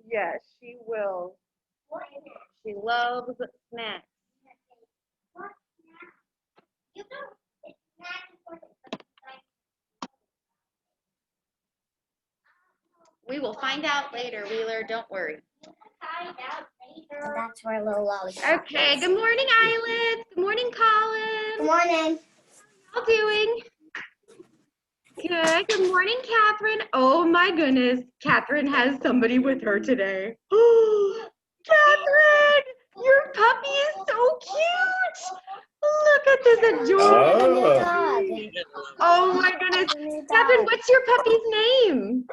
Yes, she will. She loves snacks. We will find out later, Wheeler. Don't worry. And that's where little lollipop. Okay, good morning, Islet. Good morning, Colin. Good morning. How doing? Good. Good morning, Catherine. Oh my goodness. Catherine has somebody with her today. Catherine, your puppy is so cute. Look at this adorable Dog. Oh my goodness. Catherine, what's your puppy's name?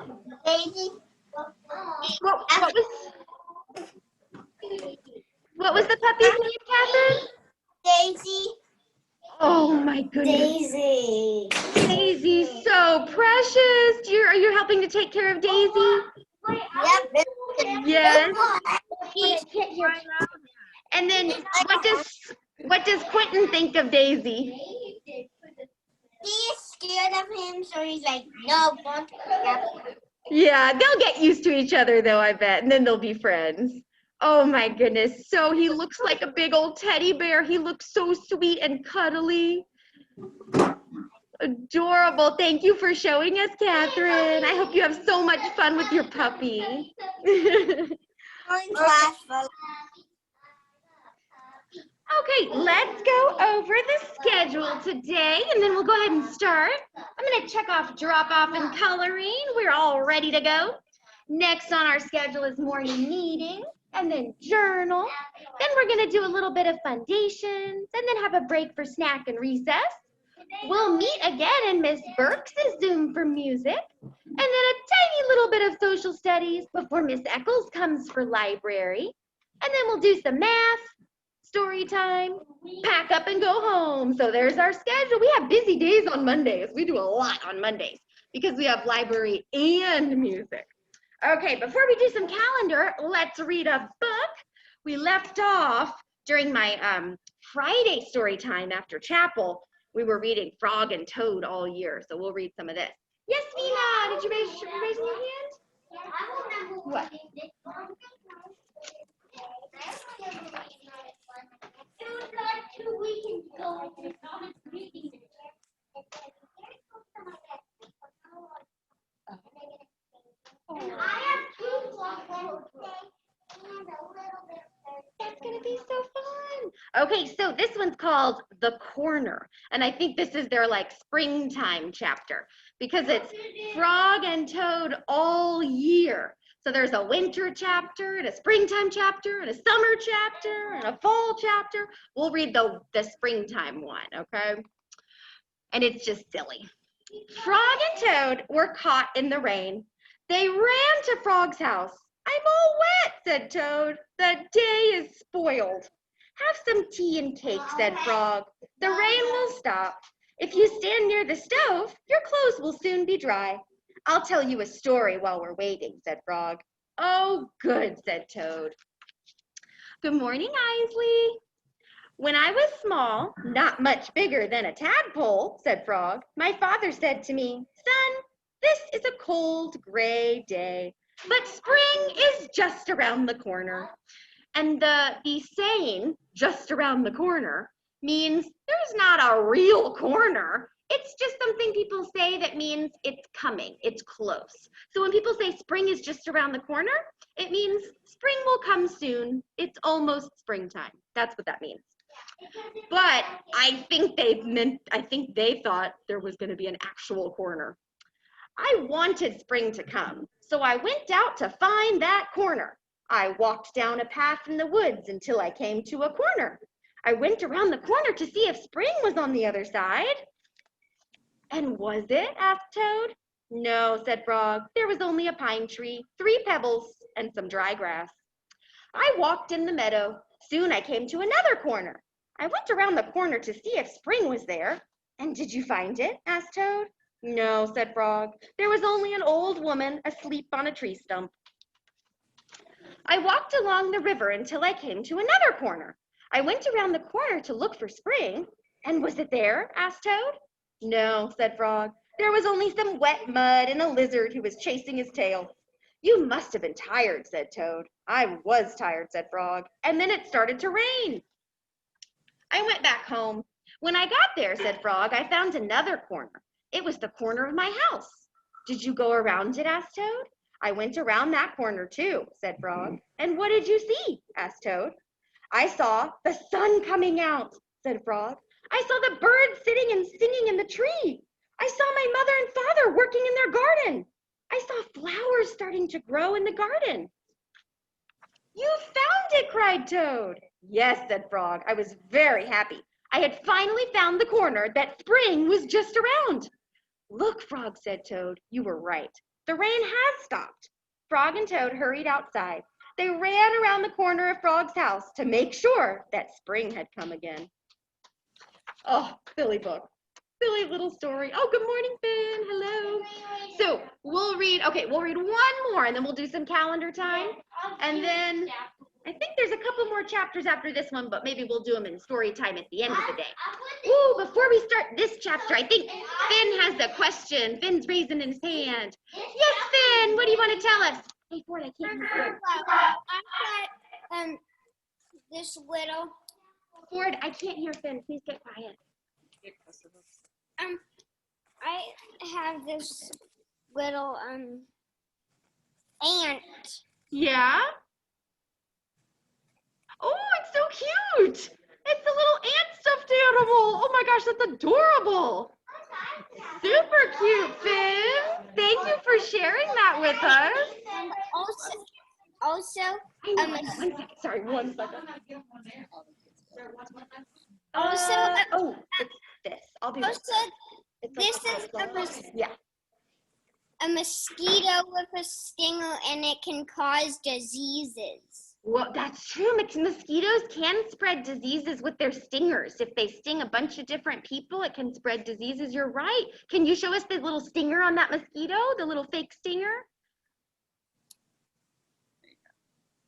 Daisy. What was the puppy's name, Catherine? Daisy. Oh my goodness. Daisy. Daisy's so precious. Are you helping to take care of Daisy? Yep. Yes. And then what does Quentin think of Daisy? He's scared of him, so he's like, no, don't. Yeah, they'll get used to each other though, I bet, and then they'll be friends. Oh my goodness. So he looks like a big old teddy bear. He looks so sweet and cuddly. Adorable. Thank you for showing us, Catherine. I hope you have so much fun with your puppy. Okay, let's go over the schedule today, and then we'll go ahead and start. I'm going to check off drop off and coloring. We're all ready to go. Next on our schedule is morning meeting, and then journal. Then we're going to do a little bit of foundations, and then have a break for snack and recess. We'll meet again in Miss Burks' Zoom for music, and then a tiny little bit of social studies before Miss Eccles comes for library. And then we'll do some math, story time, pack up and go home. So there's our schedule. We have busy days on Mondays. We do a lot on Mondays because we have library and music. Okay, before we do some calendar, let's read a book. We left off during my Friday story time after chapel. We were reading Frog and Toad all year, so we'll read some of this. Yes, Mina, did you raise your hand? What? It was like 2 weekends ago. And I have 2 flowers and a little bit. That's gonna be so fun. Okay, so this one's called The Corner, and I think this is their like springtime chapter because it's Frog and Toad all year. So there's a winter chapter and a springtime chapter and a summer chapter and a fall chapter. We'll read the springtime one, okay? And it's just silly. Frog and Toad were caught in the rain. They ran to Frog's house. I'm all wet, said Toad. The day is spoiled. Have some tea and cake, said Frog. The rain will stop. If you stand near the stove, your clothes will soon be dry. I'll tell you a story while we're waiting, said Frog. Oh, good, said Toad. Good morning, Isley. When I was small, not much bigger than a tadpole, said Frog, my father said to me, son, this is a cold, gray day, but spring is just around the corner. And the saying, just around the corner, means there's not a real corner. It's just something people say that means it's coming, it's close. So when people say spring is just around the corner, it means spring will come soon. It's almost springtime. That's what that means. But I think they thought there was going to be an actual corner. I wanted spring to come, so I went out to find that corner. I walked down a path in the woods until I came to a corner. I went around the corner to see if spring was on the other side. And was it? Asked Toad. No, said Frog. There was only a pine tree, 3 pebbles, and some dry grass. I walked in the meadow. Soon I came to another corner. I went around the corner to see if spring was there. And did you find it? Asked Toad. No, said Frog. There was only an old woman asleep on a tree stump. I walked along the river until I came to another corner. I went around the corner to look for spring. And was it there? Asked Toad. No, said Frog. There was only some wet mud and a lizard who was chasing his tail. You must have been tired, said Toad. I was tired, said Frog. And then it started to rain. I went back home. When I got there, said Frog, I found another corner. It was the corner of my house. Did you go around it? Asked Toad. I went around that corner too, said Frog. And what did you see? Asked Toad. I saw the sun coming out, said Frog. I saw the birds sitting and singing in the tree. I saw my mother and father working in their garden. I saw flowers starting to grow in the garden. You found it, cried Toad. Yes, said Frog. I was very happy. I had finally found the corner that spring was just around. Look, Frog, said Toad. You were right. The rain has stopped. Frog and Toad hurried outside. They ran around the corner of Frog's house to make sure that spring had come again. Oh, silly book. Silly little story. Oh, good morning, Finn. Hello. So we'll read one more and then we'll do some calendar time. And then I think there's a couple more chapters after this one, but maybe we'll do them in story time at the end of the day. Ooh, before we start this chapter, I think Finn has a question. Finn's raising his hand. Yes, Finn, what do you want to tell us? Hey, Ford, I can't hear I this little. Ford, I can't hear Finn. Please get quiet. I have this little ant. Yeah? Oh, it's so cute. It's a little ant stuffed animal. Oh my gosh, that's adorable. Super cute, Finn. Thank you for sharing that with us. And also, One second. Sorry, 1 second. Also, it's this. I'll be right also, back. this is a mosquito with a stinger, and it can cause diseases. Well, that's true. Mosquitoes can spread diseases with their stingers. If they sting a bunch of different people, it can spread diseases. You're right. Can you show us the little stinger on that mosquito, the little fake stinger?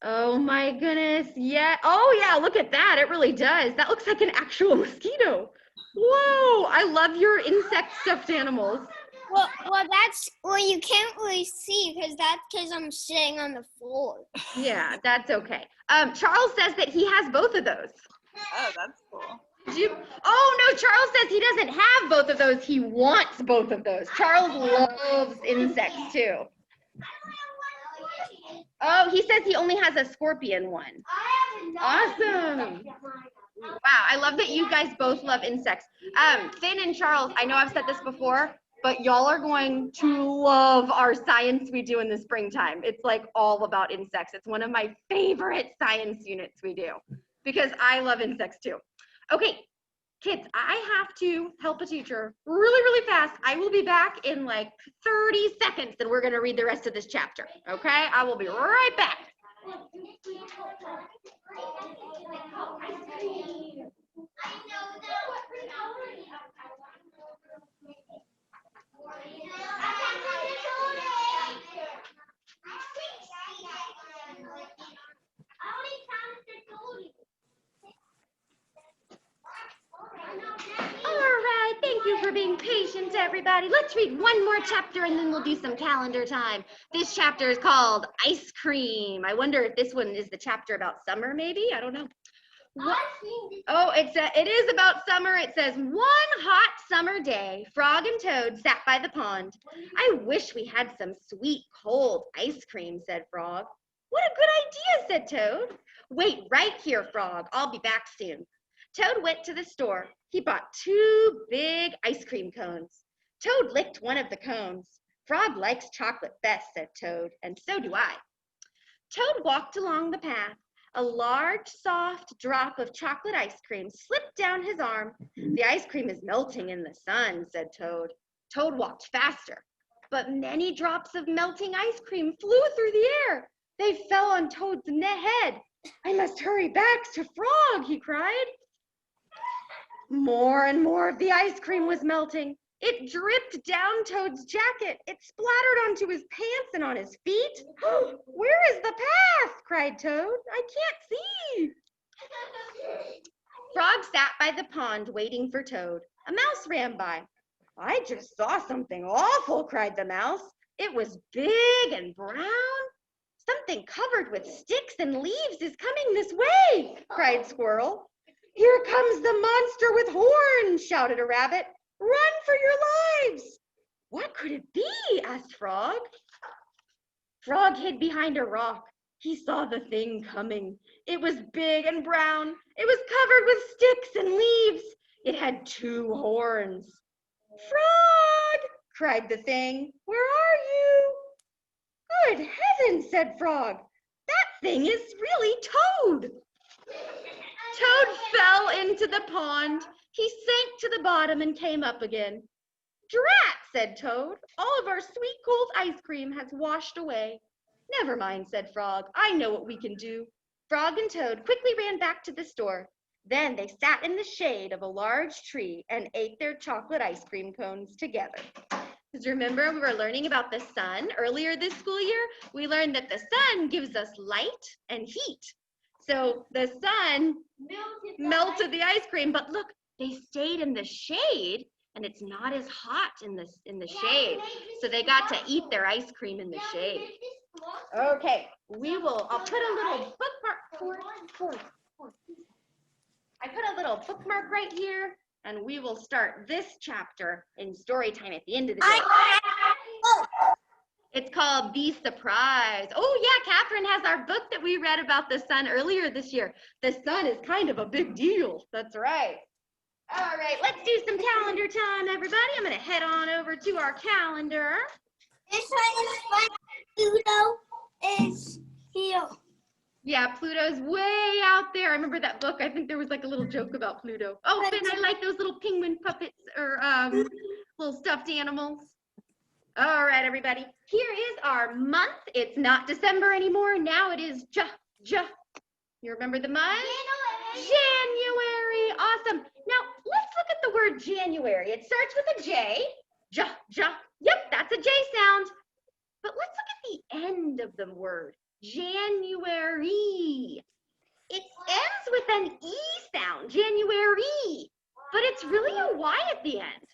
Oh my goodness, yeah. Oh yeah, look at that, it really does. That looks like an actual mosquito. Whoa, I love your insect stuffed animals. Well, you can't really see because I'm sitting on the floor. Yeah, that's okay. Charles says that he has both of those. Oh, that's cool. Oh no, Charles says he doesn't have both of those, he wants both of those. Charles loves insects too. Oh, he says he only has a scorpion one. Awesome. Wow, I love that you guys both love insects. Finn and Charles, I know I've said this before, but y'all are going to love our science we do in the springtime. It's like all about insects. It's one of my favorite science units we do because I love insects too. Okay, kids, I have to help a teacher really, really fast. I will be back in like 30 seconds and we're gonna read the rest of this chapter, okay? I will be right back. All right, thank you for being patient, everybody. Let's read one more chapter and then we'll do some calendar time. This chapter is called Ice Cream. I wonder if this one is the chapter about summer, maybe? I don't know. Oh, it is about summer. It says, one hot summer day, Frog and Toad sat by the pond. I wish we had some sweet, cold ice cream, said Frog. What a good idea, said Toad. Wait right here, Frog. I'll be back soon. Toad went to the store. He bought 2 big ice cream cones. Toad licked one of the cones. Frog likes chocolate best, said Toad, and so do I. Toad walked along the path. A large, soft drop of chocolate ice cream slipped down his arm. The ice cream is melting in the sun, said Toad. Toad walked faster, but many drops of melting ice cream flew through the air. They fell on Toad's head. I must hurry back to Frog, he cried. More and more of the ice cream was melting. It dripped down Toad's jacket. It splattered onto his pants and on his feet. Where is the path? Cried Toad. I can't see. Frog sat by the pond waiting for Toad. A mouse ran by. I just saw something awful, cried the mouse. It was big and brown. Something covered with sticks and leaves is coming this way, cried Squirrel. Here comes the monster with horns, shouted a rabbit. Run for your lives. What could it be? Asked Frog. Frog hid behind a rock. He saw the thing coming. It was big and brown. It was covered with sticks and leaves. It had 2 horns. Frog, cried the thing. Where are you? Good heavens, said Frog. That thing is really Toad. Toad fell into the pond. He sank to the bottom and came up again. Drat, said Toad. All of our sweet cold ice cream has washed away. Never mind, said Frog. I know what we can do. Frog and Toad quickly ran back to the store. Then they sat in the shade of a large tree and ate their chocolate ice cream cones together. Because remember, we were learning about the sun earlier this school year. We learned that the sun gives us light and heat. So the sun melted the ice cream, but look, they stayed in the shade, and it's not as hot in the shade. So they got to eat their ice cream in the shade. Okay, I'll put a little bookmark. I put a little bookmark right here, and we will start this chapter in story time at the end of the day. It's called Be Surprised. Oh yeah, Catherine has our book that we read about the sun earlier this year. The sun is kind of a big deal. That's right. All right, let's do some calendar time, everybody. I'm going to head on over to our calendar. This one is fun. Pluto is here. Yeah, Pluto's way out there. I remember that book. I think there was like a little joke about Pluto. Oh, Finn, I like those little penguin puppets or little stuffed animals. All right, everybody. Here is our month. It's not December anymore. Now it is You remember the month? January. Awesome. Now, let's look at the word January. It starts with a J. Yep, that's a J sound. But let's look at the end of the word. January. It ends with an E sound, January. But it's really a Y at the end.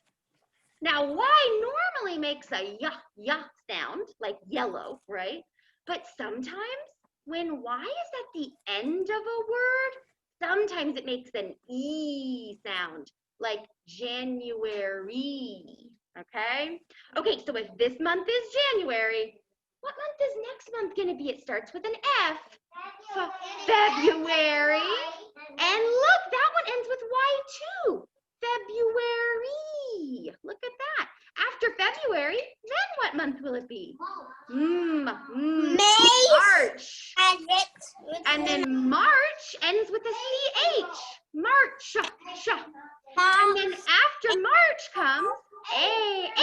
Now, Y normally makes a yah sound, like yellow, right? But sometimes when Y is at the end of a word, sometimes it makes an E sound, like January, okay? Okay, so if this month is January, what month is next month gonna be? It starts with an F. February. And look, that one ends with Y too. February. Look at that. After February, then what month will it be? May. March. And then March ends with a CH. March. And then after March comes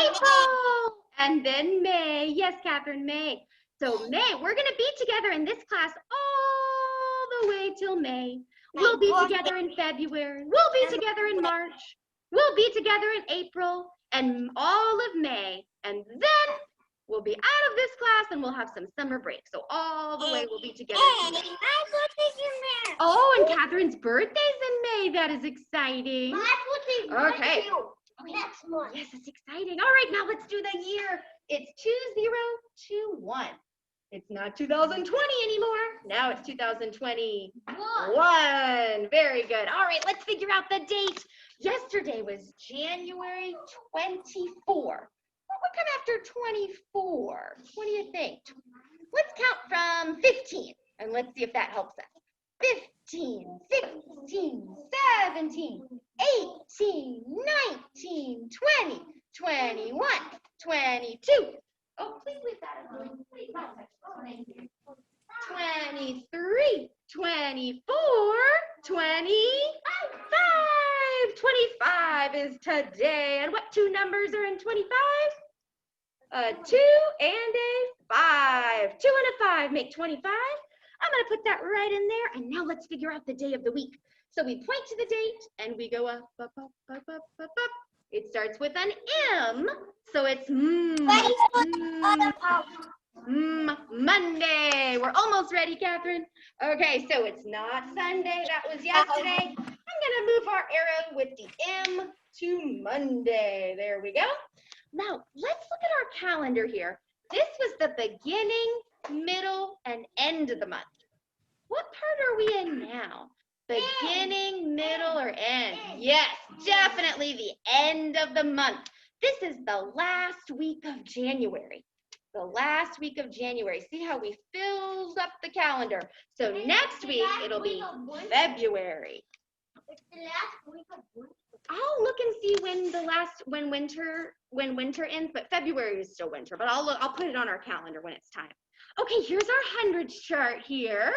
April. And then May. Yes, Catherine, May. So May, we're going to be together in this class all the way till May. We'll be together in February. We'll be together in March. We'll be together in April and all of May. And then we'll be out of this class and we'll have some summer break. So all the way we'll be together. Oh, and Catherine's birthday's in May. That is exciting. Okay. Yes, it's exciting. All right, now let's do the year. It's 2021. It's not 2020 anymore. Now it's 2021. Very good. All right, let's figure out the date. Yesterday was January 24. What would come after 24? What do you think? Let's count from 15, and let's see if that helps us. 15, 16, 17, 18, 19, 20, 21, 22. Oh, please leave that alone. Please, no, thank you. 23, 24, 25. 25 is today. And what 2 numbers are in 25? A 2 and a 5. 2 and a 5 make 25. I'm going to put that right in there. And now let's figure out the day of the week. So we point to the date and we go up, up, up, up, up, up, up. It starts with an M. So it's Monday. We're almost ready, Catherine. Okay, so it's not Sunday. That was yesterday. I'm going to move our arrow with the M to Monday. There we go. Now, let's look at our calendar here. This was the beginning, middle, and end of the month. What part are we in now? Beginning, middle, or end? Yes, definitely the end of the month. This is the last week of January. The last week of January. See how we filled up the calendar. So next week, it'll be February. It's the last week of winter. I'll look and see when winter ends, but February is still winter, but I'll put it on our calendar when it's time. Okay, here's our hundreds chart here.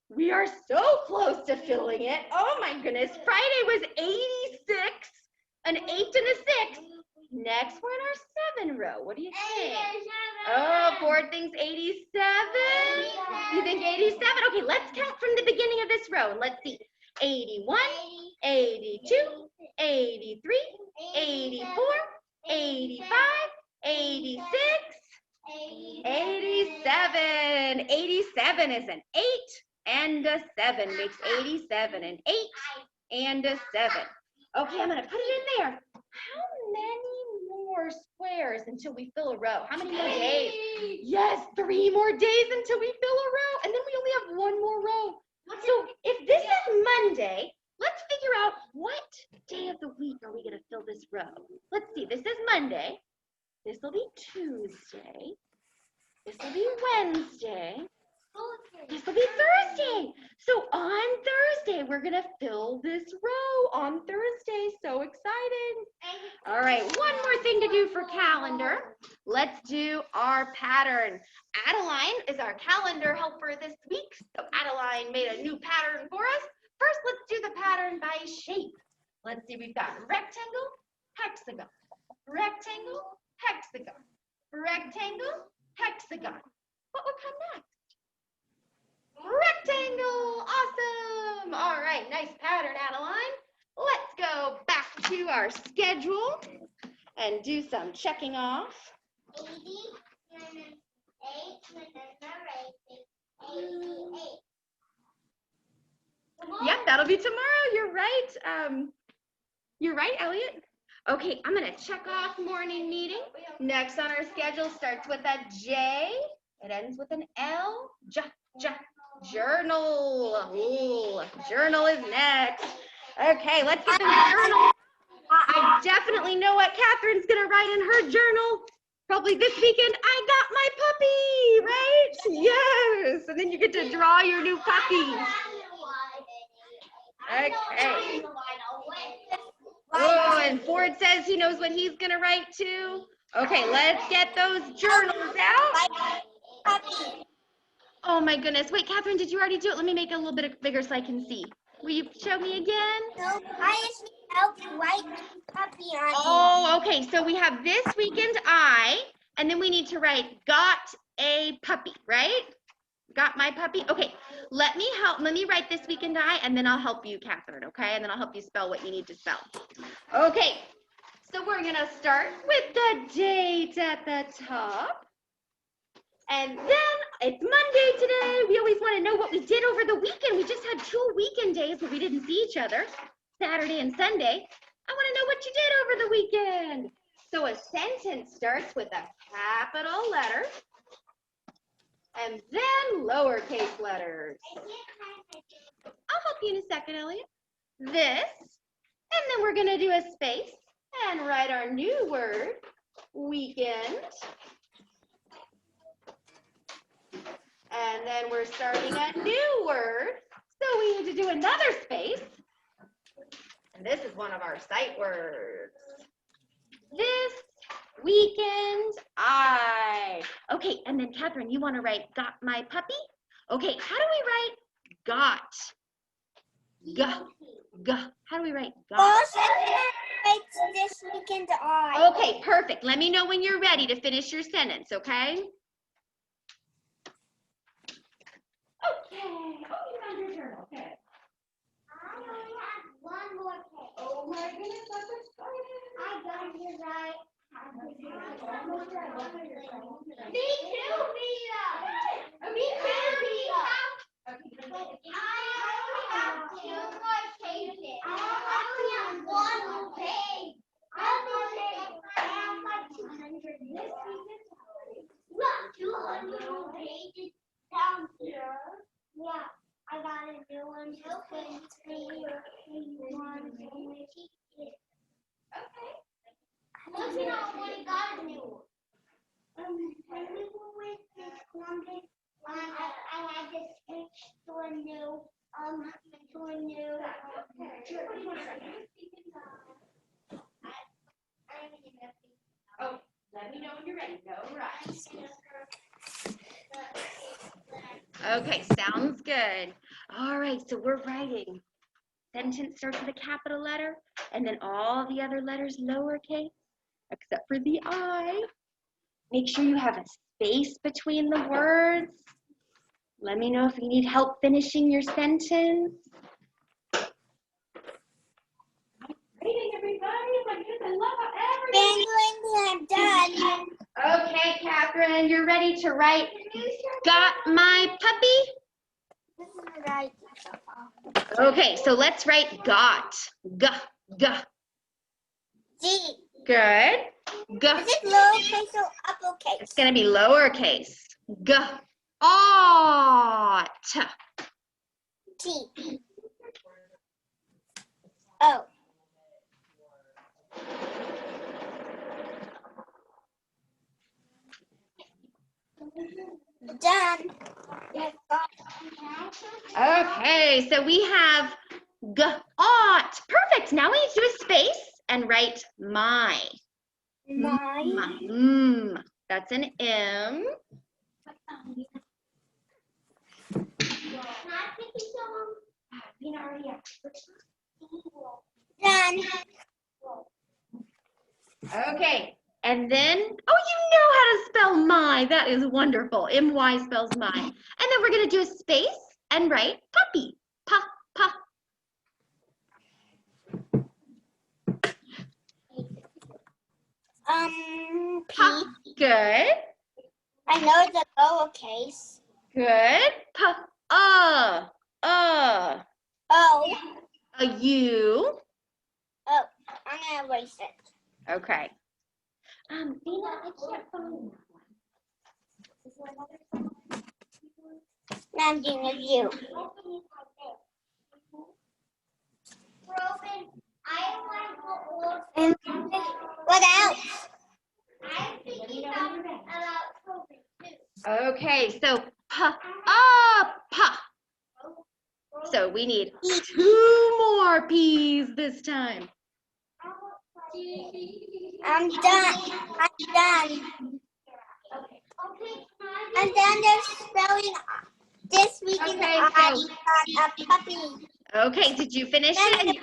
We are so close to filling it. Oh my goodness, Friday was 86, an 8 and a 6. Next we're in our 7 row. What do you think? Oh, Ford thinks 87. You think 87? Okay, let's count from the beginning of this row. Let's see. 81, 82, 83, 84, 85, 86, 87. 87 is an 8 and a 7 makes 87. An 8 and a 7. Okay, I'm going to put it in there. How many more squares until we fill a row? How many more days? Yes, 3 more days until we fill a row. And then we only have 1 more row. So if this is Monday, let's figure out what day of the week are we going to fill this row. Let's see, this is Monday. This will be Tuesday. This will be Wednesday. This will be Thursday. So on Thursday, we're going to fill this row on Thursday. So excited. All right, one more thing to do for calendar. Let's do our pattern. Adeline is our calendar helper this week. So Adeline made a new pattern for us. First, let's do the pattern by shape. Let's see, we've got rectangle, hexagon, rectangle, hexagon, rectangle, hexagon. What would come next? Rectangle, awesome. All right, nice pattern, Adeline. Let's go back to our schedule and do some checking off. 80 minus 8 minus 88. Yep, that'll be tomorrow. You're right. You're right, Elliot. Okay, I'm gonna check off morning meeting. Next on our schedule starts with a J. It ends with an L. Journal. Ooh, journal is next. Okay, let's get the journal. I definitely know what Catherine's gonna write in her journal. Probably this weekend, I got my puppy, right? Yes, and then you get to draw your new puppy. Okay. Oh, and Ford says he knows what he's gonna write too. Okay, let's get those journals out. Oh my goodness. Wait, Catherine, did you already do it? Let me make it a little bit bigger so I can see. Will you show me again? No, I just helped write puppy on. Oh, okay. So we have this weekend and then we need to write got a puppy, right? Got my puppy? Okay, let me write this weekend and then I'll help you, Catherine, okay? And then I'll help you spell what you need to spell. Okay, so we're gonna start with the date at the top. And then it's Monday today. We always want to know what we did over the weekend. We just had 2 weekend days where we didn't see each other, Saturday and Sunday. I want to know what you did over the weekend. So a sentence starts with a capital letter and then lowercase letters. I'll help you in a second, Elliot. This, and then we're going to do a space and write our new word, weekend. And then we're starting a new word, so we need to do another space. And this is one of our sight words. This weekend, Okay, and then Catherine, you want to write got my puppy? Okay, how do we write got? How do we write got? This weekend, I. Okay, perfect. Let me know when you're ready to finish your sentence, okay? Okay. Oh, you found your journal. Okay. I only have 1 more page. Oh my goodness, that's exciting. I got it right. Me too, Vita. Me too, Vita. I only have 2 more pages. I only have 1 more page. I have like 200. Look, 200 pages down here. Okay, sounds good. All right, so we're writing. Sentence starts with a capital letter, and then all the other letters lowercase, except for the I. Make sure you have a space between the words. Let me know if you need help finishing your sentence. Writing, everybody. My goodness, I love how I'm done. Okay, Catherine, you're ready to write. Got my puppy? This is right. Okay, so let's write got. G, g. G. Good. G. Is it lowercase or uppercase? It's gonna be lowercase. G. Ought. T. O. Done. Okay, so we have g, ought. Perfect. Now we need to do a space and write my. My. That's an M. Done. Okay, and then, oh, you know how to spell my. That is wonderful. M-Y spells my. And then we're going to do a space and write puppy. Pa, pa. P. Pa. Good. I know it's a lowercase. Good. Pa, O. a U. Oh, I'm gonna erase it. Okay. Dina, I can't find Now I'm doing a U. And what else? I'm thinking about Robin too. Okay, so pa, pa. So we need 2 more P's this time. I'm done. I'm done their spelling this week in the Okay, I so- got a puppy. Okay, did you finish Then it?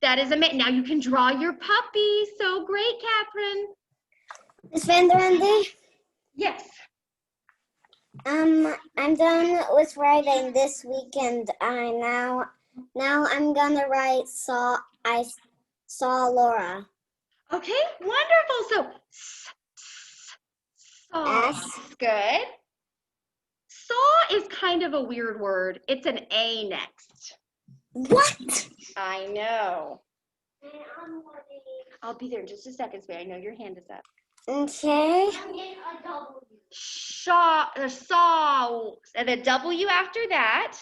That is amazing. Now you can draw your puppy. So great, Catherine. Miss Van der Ende? Yes. I'm done with writing this weekend. Now I'm gonna write I saw Laura. Okay, wonderful. So, saw. S. Good. Saw is kind of a weird word. It's an A next. What? I know. I'll be there in just a second, Sweetie. I know your hand is up. Okay. Saw, and a W after that,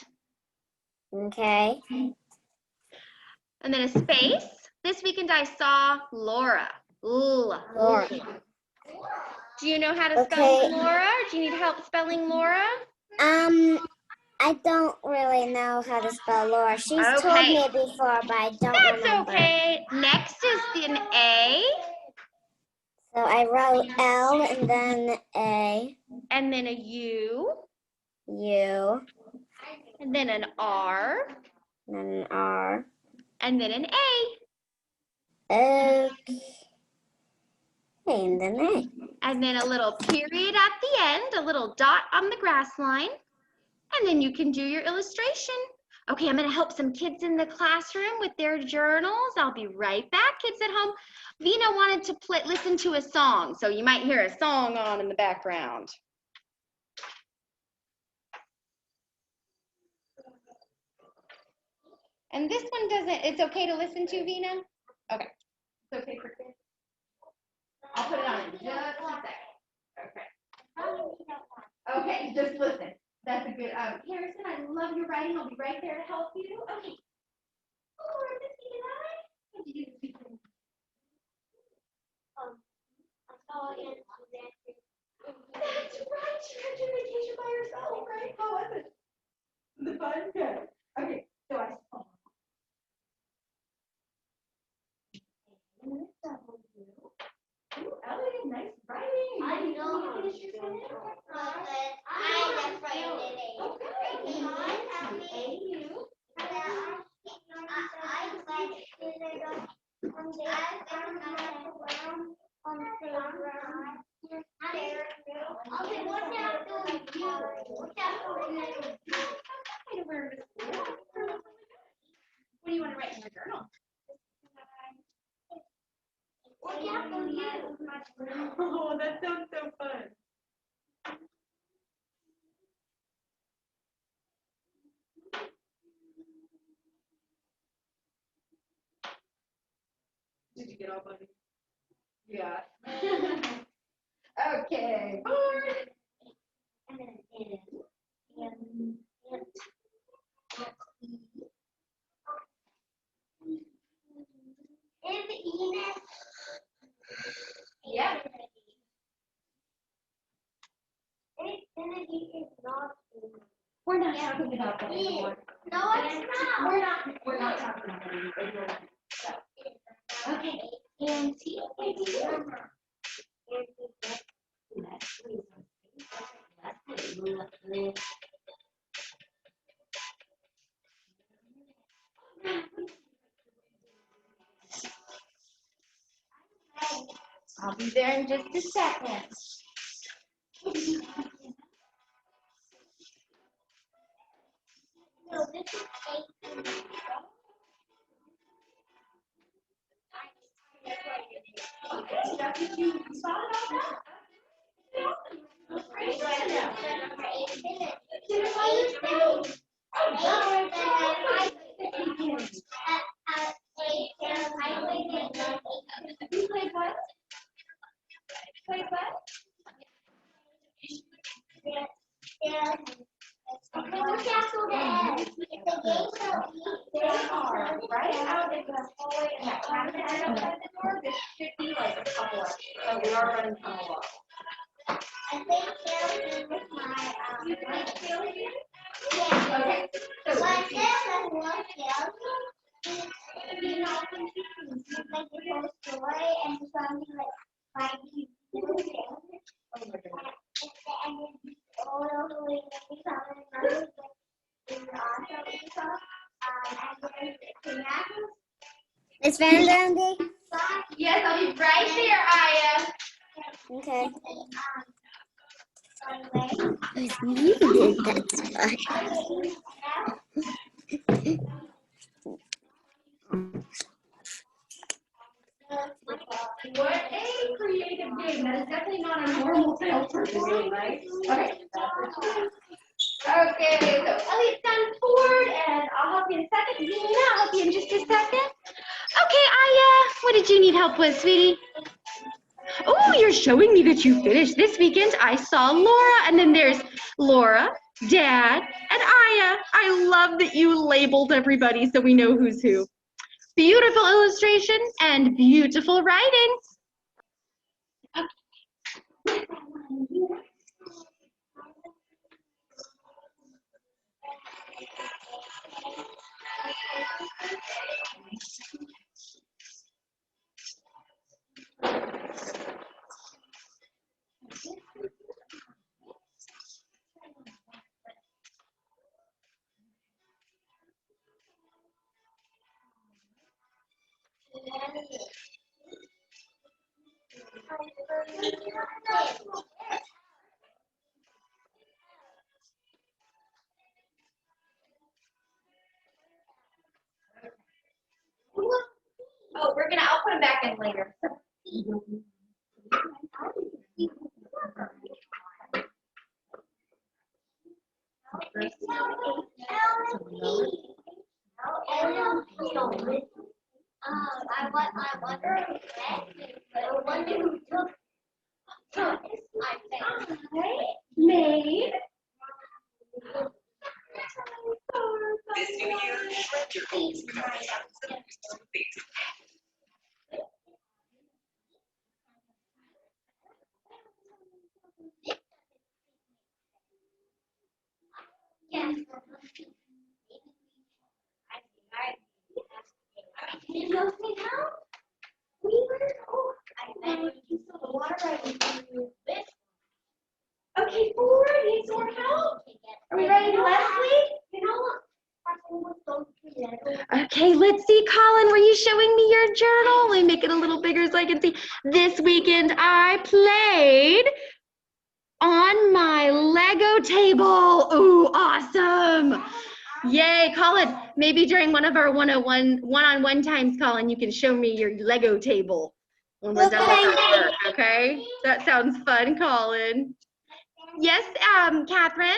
Okay. and then a space. This weekend I saw Laura. Laura. Do you know how to spell Okay. Laura? Do you need help spelling Laura? I don't really know how to spell Laura. She's told Okay. me before, but I don't That's remember. okay. Next is an A, So I wrote L and then A, and then a U, U, and then an R, and then an R. and then an A, Okay. And then A. and then a little period at the end, a little dot on the grass line, and then you can do your illustration. Okay, I'm going to help some kids in the classroom with their journals. I'll be right back, kids at home. Vina wanted to listen to a song, so you might hear a song on in the background. And this one doesn't, it's okay to listen to, Vina? Okay. It's okay for kids? I'll put it on in just a second. Okay. Okay, just listen. That's a good, Harrison, I love your writing. I'll be right there to help you. Okay. Oh, is this you and I? What did you do? That's right. You had your vacation by yourself, right? How was it? The fun? Good. Okay, so I saw. Ooh, Ellie, nice writing. I know. Can you finish your sentence? I just writing it. Get all buddy. Yeah. Okay, board. And then in. Yeah. Infinity is not in. We're not talking about that anymore. No, it's not. We're not talking about that anymore. Okay. And see, I'll be there in just a second. no, this is 8. You played what? Played what? Right out in the hallway in that cabinet outside the door, there should be like a couple of, so we are running from a lot. I think Carolyn was my, You think Kelly did? yeah. Okay. But So, there was one Carolyn, you know, like the whole story and something like these little things. oh my goodness. And then all over the way, we saw it, and then also we saw, and then the apples. Is Van down there? Yes, I'll be right there, Aya. Okay. Anyway, It's muted, that's why. What a creative game. That is definitely not a normal salesperson game, right? Okay. Okay, so Elliott's done forward, and I'll help you in a second. Zena, I'll help you in just a second. Okay, Aya, what did you need help with, sweetie? Oh, you're showing me that you finished. This weekend, I saw Laura, and then there's Laura, Dad, and Aya. I love that you labeled everybody so we know who's who. Beautiful illustration and beautiful writing. Oh, I'll put them back in later. I wonder who took I Made. This new year, shred your goals with our smoothies. Yes. You know me how? We were, I bet you saw the water right into this. Okay, forward. Need some more help? Are we ready, Leslie? You know what? Okay, let's see, Colin, were you showing me your journal? Let me make it a little bigger so I can see. This weekend I played on my Lego table. Ooh, awesome. Yay, Colin, maybe during one of our one-on-one times, Colin, you can show me your Lego table when we're done with our work, okay? That sounds fun, Colin. Yes, Catherine?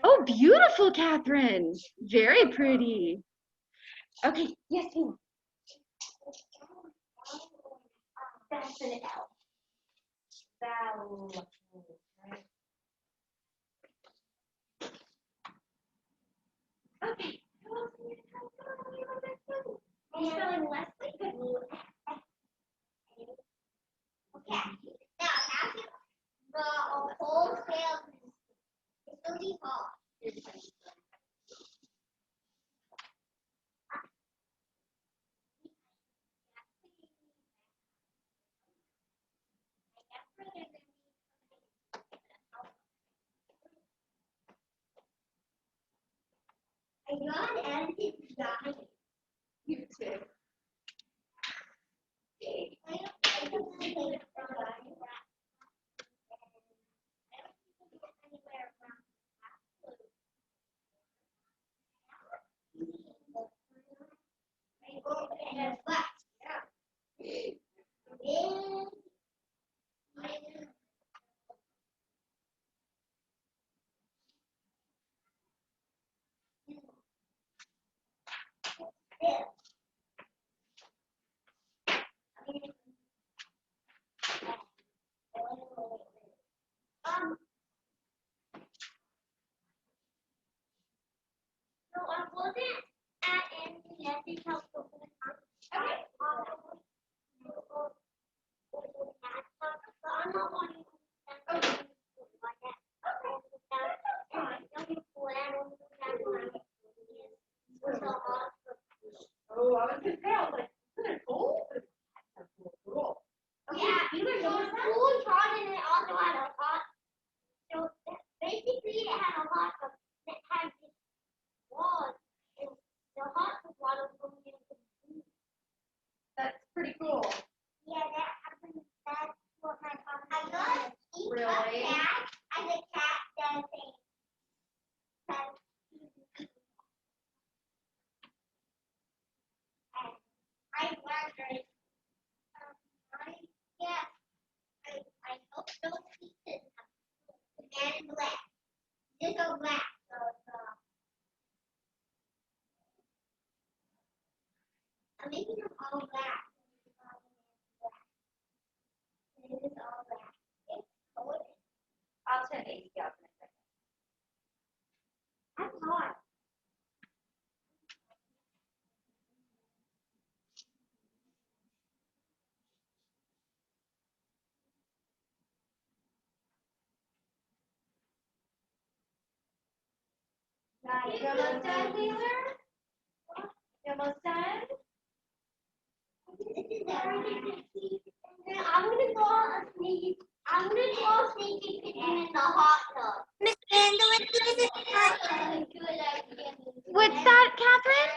Oh, beautiful, Catherine. Very pretty. Okay, yes, ma'am. That's an L. Val. Okay. Who else needs help? Are you spelling Leslie? Okay. Now, after the whole scale is really hard. I got empty dying. You too. I don't think it's So I wasn't at NCS because I'm not wanting Oh, I was gonna say, I was like, isn't it cold? Cool. Yeah, school taught and it also had a hot. So basically, it had a hot tub that had this wall, and the hot tub water was going into the pool. That's pretty cool. Yeah, that happened. That's what my I got Really? a cat and a cat dancing. I wondered. I hope those pieces and black. Just a black. So I'm making them all black. It is all black. It's cold. I'll turn AC off in a second. That's hard. You almost done, Wheeler? You almost done? This is everything. I'm gonna go on a sneaky. I'm gonna go sneaky peeking in the hot tub. Miss Randall, is it time? Good idea. What's that, Catherine?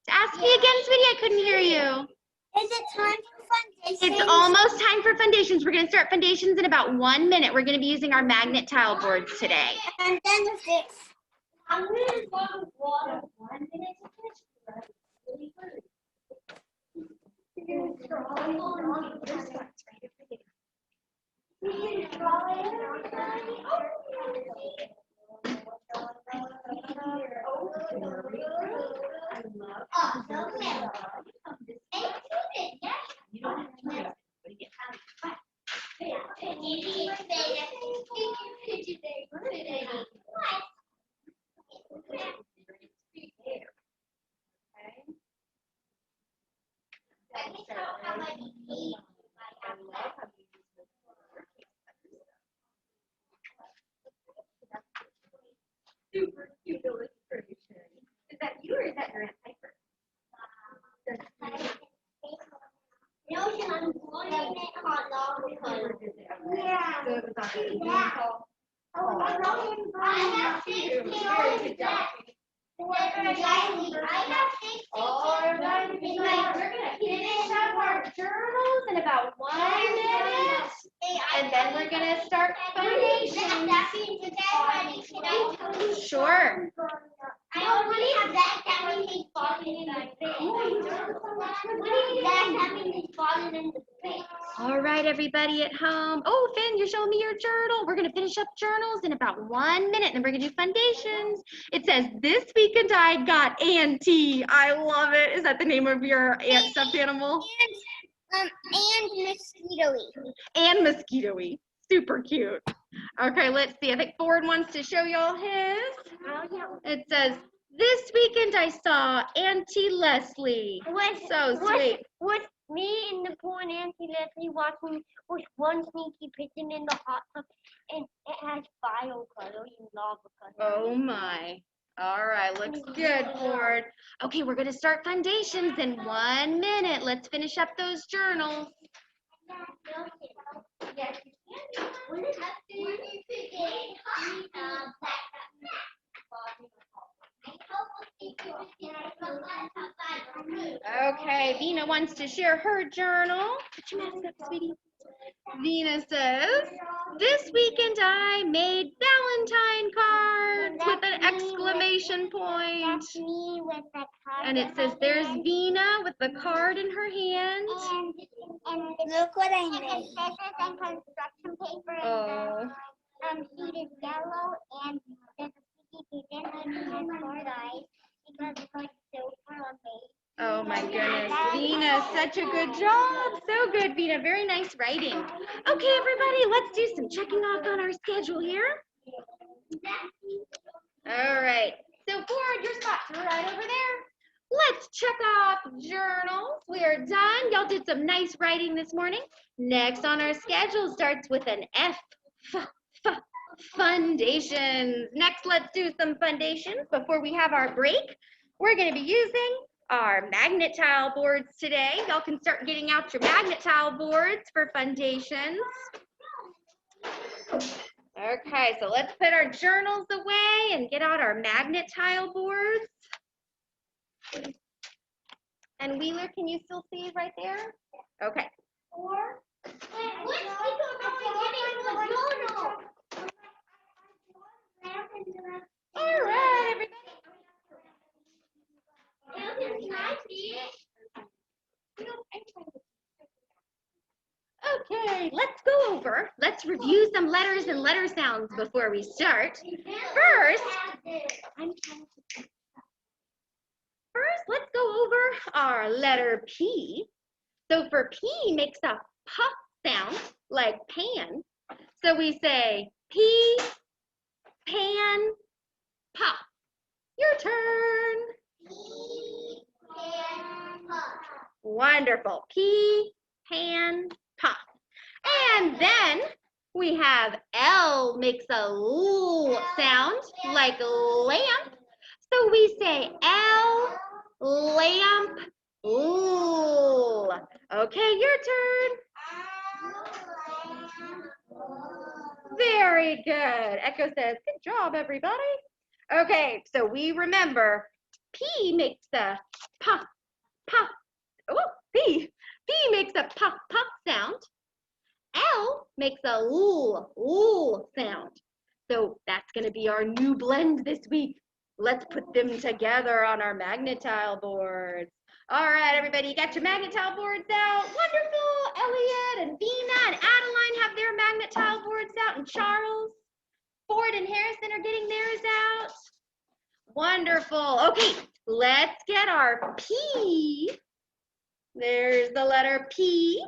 Ask me again, sweetie. I couldn't hear you. Is it time for foundations? It's almost time for foundations. We're going to start foundations in about 1 minute. We're going to be using our magnet tile boards today. And then the fix. I'm gonna go with water 1 minute to Super cute illustration. Is that you or is that your Aunt Piper? I'm wanting it hot dog because yeah. So it was on a Zoom Yeah. call. I have 16 Very good job. I have 16 All right, we're gonna finish up our journals in about 1 minute, and then we're gonna start foundations. Sure. I already have that means he's falling in the pit. That means he's falling in the pit. All right, everybody at home. Oh, Finn, you're showing me your journal. We're going to finish up journals in about 1 minute, and then we're going to do foundations. It says, this weekend I got Auntie. I love it. Is that the name of your stuffed animal? And mosquito-y. And mosquito-y. Super cute. Okay, let's see. I think Ford wants to show y'all his. It says, this weekend I saw Auntie Leslie. So sweet. Was me and the poor Auntie Leslie watching with one sneaky pigeon in the hot tub, and it has bio colors and lava colors. Oh my. All right, looks good, Ford. Okay, we're gonna start foundations in 1 minute. Let's finish up those journals. Okay, Vina wants to share her journal. Put your mask up, sweetie. Vina says, this weekend I made Valentine cards with an exclamation point. That's me with the card. And it says, there's Vina with the card in her hand. And Look what I the made. scissors and construction paper Oh. and the sheet is yellow and there's a sticky pigeon and it has 4 eyes because it's like silver on base. Oh my goodness, Vina, such a good job. So good, Vina, very nice writing. Okay, everybody, let's do some checking off on our schedule here. All right, so Ford, your spot's right over there. Let's check off journals. We are done. Y'all did some nice writing this morning. Next on our schedule starts with an F. Foundations. Next, let's do some foundations before we have our break. We're going to be using our magnet tile boards today. Y'all can start getting out your magnet tile boards for foundations. Okay, so let's put our journals away and get out our magnet tile boards. And Wheeler, can you still see right there? Okay. All right, everybody. Okay, let's review some letters and letter sounds before we start. First, let's go over our letter P. So for P makes a P sound like pan. So we say P, pan, pop. Your turn. Wonderful. P, pan, pop. And then we have L makes a L sound like lamp. So we say L, lamp, L. Okay, your turn. Very good. Echo says, good job, everybody. Okay, so we remember P makes a pop, pop. Oh, P makes a pop, pop sound. L makes a l sound. So that's going to be our new blend this week. Let's put them together on our magnet tile boards. All right, everybody, you got your magnet tile boards out. Wonderful. Elliot and Vina and Adeline have their magnet tile boards out, and Charles, Ford, and Harrison are getting theirs out. Wonderful. Okay, let's get our P. There's the letter P.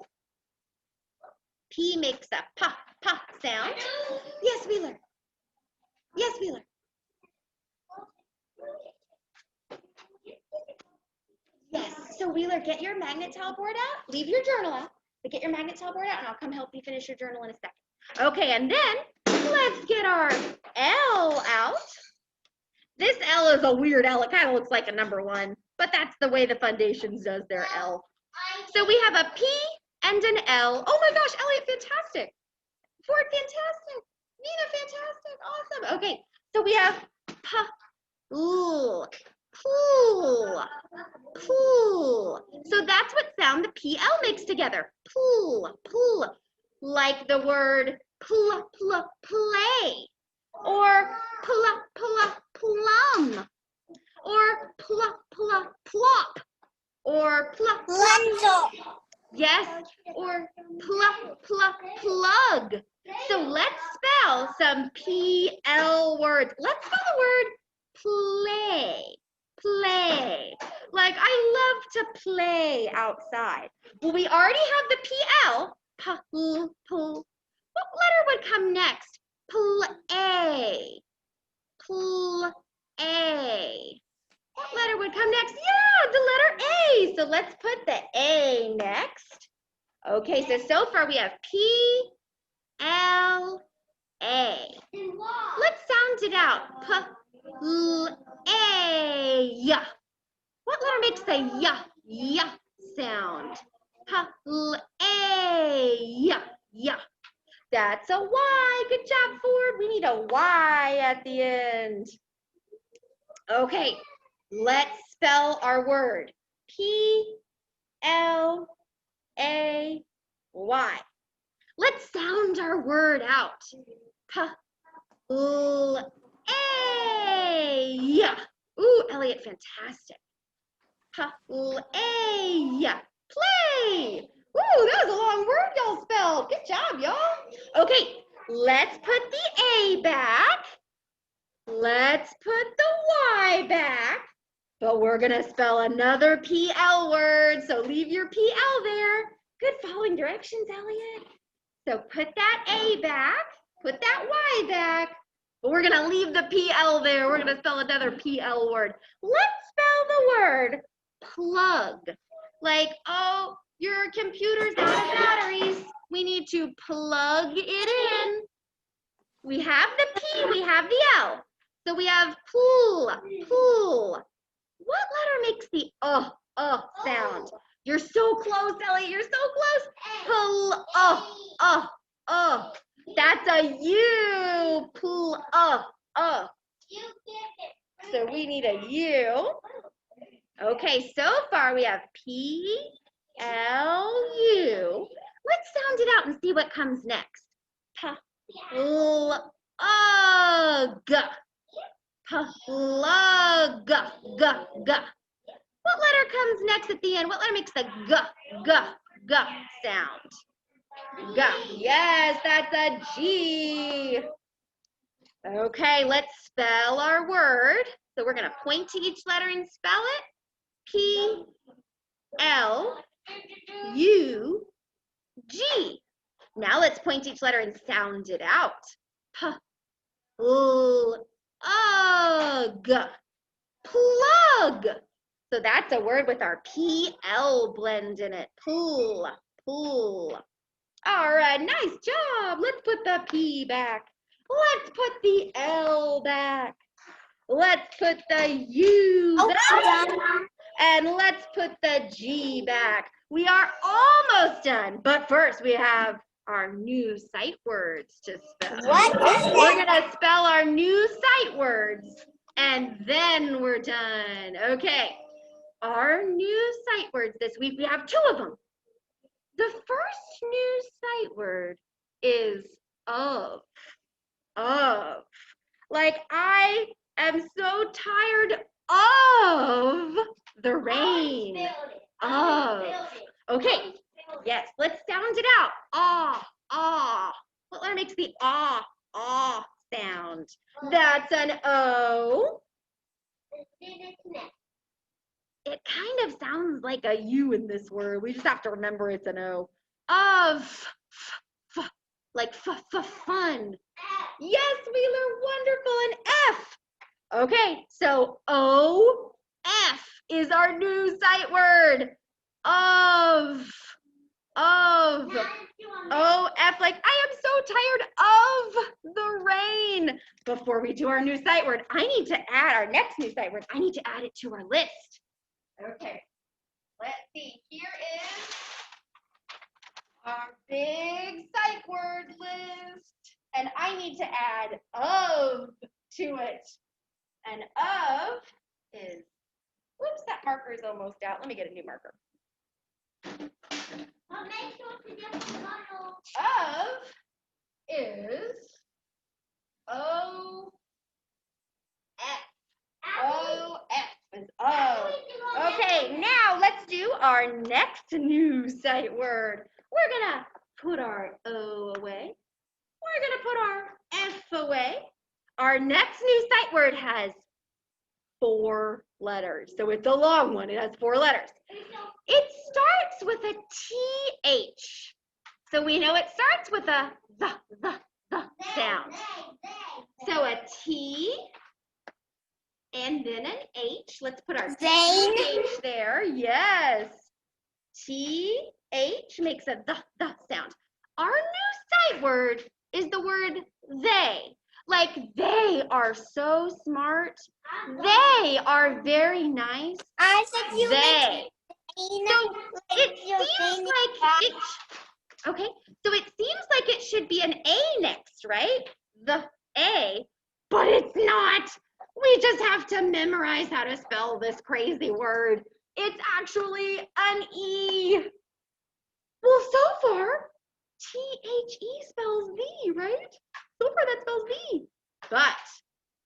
P makes a pop, pop sound. Yes, Wheeler. Yes, Wheeler. Yes, so Wheeler, get your magnet tile board out. Leave your journal out, but get your magnet tile board out, and I'll come help you finish your journal in a second. Okay, and then let's get our L out. This L is a weird L. It kind of looks like a number 1, but that's the way the Foundations does their L. So we have a P and an L. Oh my gosh, Elliot, fantastic. Ford, fantastic. Nina, fantastic. Awesome. Okay, so we have P, L, pool, pool. So that's what sound the PL makes together. Pool, pool. Like the word play. Or plum. or plop, or plop. Lentil. Yes, or plug. So let's spell some PL words. Let's spell the word play. Play. Like I love to play outside. Well, we already have the PL. What letter would come next? Play. Play. What letter would come next? Yeah, the letter A. So let's put the A next. Okay, so far we have P, L, A. Let's sound it out. P, L, A, yeah. What letter makes the yeah sound? P, L, A, yeah. That's a Y. Good job, Ford. We need a Y at the end. Okay, let's spell our word. P, L, A, Y. Let's sound our word out. P, L, A, yeah. Ooh, Elliot, fantastic. P, L, A, yeah. Play. Ooh, that was a long word y'all spelled. Good job, y'all. Okay, let's put the A back. Let's put the Y back. But we're going to spell another PL word, so leave your PL there. Good following directions, Elliot. So put that A back, put that Y back, but we're going to leave the PL there. We're going to spell another PL word. Let's spell the word plug. Like, oh, your computer's out of batteries. We need to plug it in. We have the P, we have the L. So we have pull. What letter makes the sound? You're so close, Elliot. You're so close. Pull, That's a U. Pull, So we need a U. Okay, so far we have P, L, U. Let's sound it out and see what comes next. Plug. Plug. What letter comes next at the end? What letter makes the g sound? G. Yes, that's a G. Okay, let's spell our word. So we're going to point to each letter and spell it. P, L, U, G. Now let's point to each letter and sound it out. P, L, G. Plug. So that's a word with our PL blend in it. Pull. All right, nice job. Let's put the P back. Let's put the L back. Let's put the U back. And let's put the G back. We are almost done, but first we have our new sight words to spell. What is that? We're gonna spell our new sight words and then we're done. Okay, our new sight words this week, we have 2 of them. The first new sight word is of. Like I am so tired of the rain. Of. Okay, yes, let's sound it out. Ah. What letter makes the ah sound? That's an O. It kind of sounds like a U in this word. We just have to remember it's an O. Of. Like fun. Yes, Wheeler, wonderful. An F. Okay, so O-F is our new sight word. Of. O-F, like I am so tired of the rain. Before we do our new sight word, I need to add our next new sight word. I need to add it to our list. Okay, let's see. Here is our big sight word list. And I need to add of to it. And of is, whoops, that marker is almost out. Let me get a new marker. Of is O-F. O-F. our next new sight word. We're gonna put our O away. We're gonna put our F away. Our next new sight word has 4 letters. So it's a long one. It has 4 letters. It starts with a TH. So we know it starts with a the sound. So a T and then an H. Let's put our Zane. TH there. Yes. TH makes a the sound. Our new sight word is the word they. Like they are so smart. They are very nice. I said you They. So it you're seems saying like it. Okay, so it seems like it should be an A next, right? The A, but it's not. We just have to memorize how to spell this crazy word. It's actually an E. Well, so far, T-H-E spells thee, right? So far that spells thee. But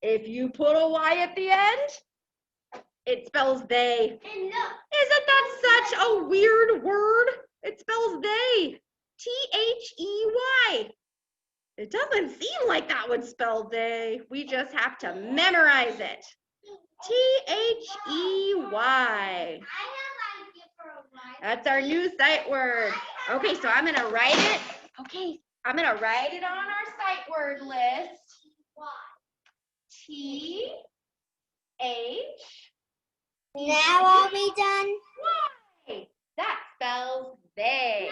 if you put a Y at the end, it spells they. Isn't that such a weird word? It spells they. T-H-E-Y. It doesn't seem like that would spell they. We just have to memorize it. T-H-E-Y. That's our new sight word. Okay, so I'm gonna write it. Okay, I'm gonna write it on our sight word list. T-H. Now are we done? Y. That spells they.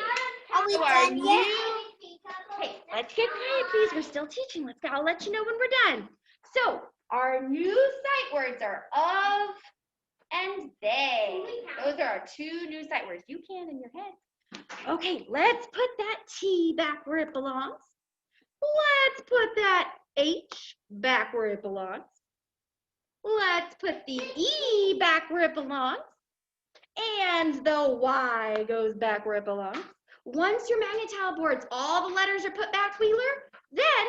Are we So our done new. yet? Okay, let's get quiet, please. We're still teaching. I'll let you know when we're done. So our new sight words are of and they. Those are our 2 new sight words. You can in your head. Okay, let's put that T back where it belongs. Let's put that H back where it belongs. Let's put the E back where it belongs. And the Y goes back where it belongs. Once your Magnetal boards, all the letters are put back, Wheeler, then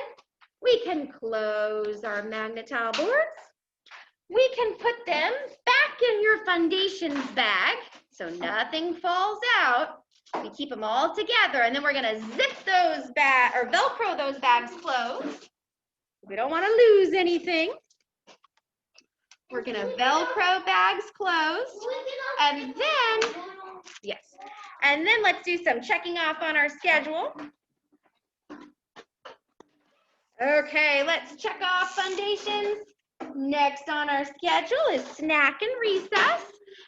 we can close our Magnetal boards. We can put them back in your foundations bag so nothing falls out. We keep them all together, and then we're gonna zip those bags or Velcro those bags closed. We don't want to lose anything. We're gonna Velcro bags closed, and then, yes, and then let's do some checking off on our schedule. Okay, let's check off foundations. Next on our schedule is snack and recess.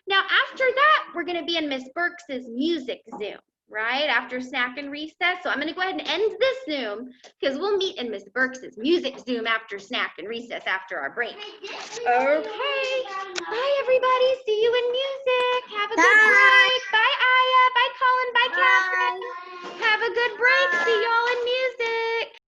Now after that, we're gonna be in Miss Burks's music Zoom, right? After snack and recess. So I'm gonna go ahead and end this Zoom because we'll meet in Miss Burks's music Zoom after snack and recess after our break. Okay, bye everybody, see you in music. Have a good break. Bye Aya, bye Colin, bye Catherine. Have a good break, see y'all.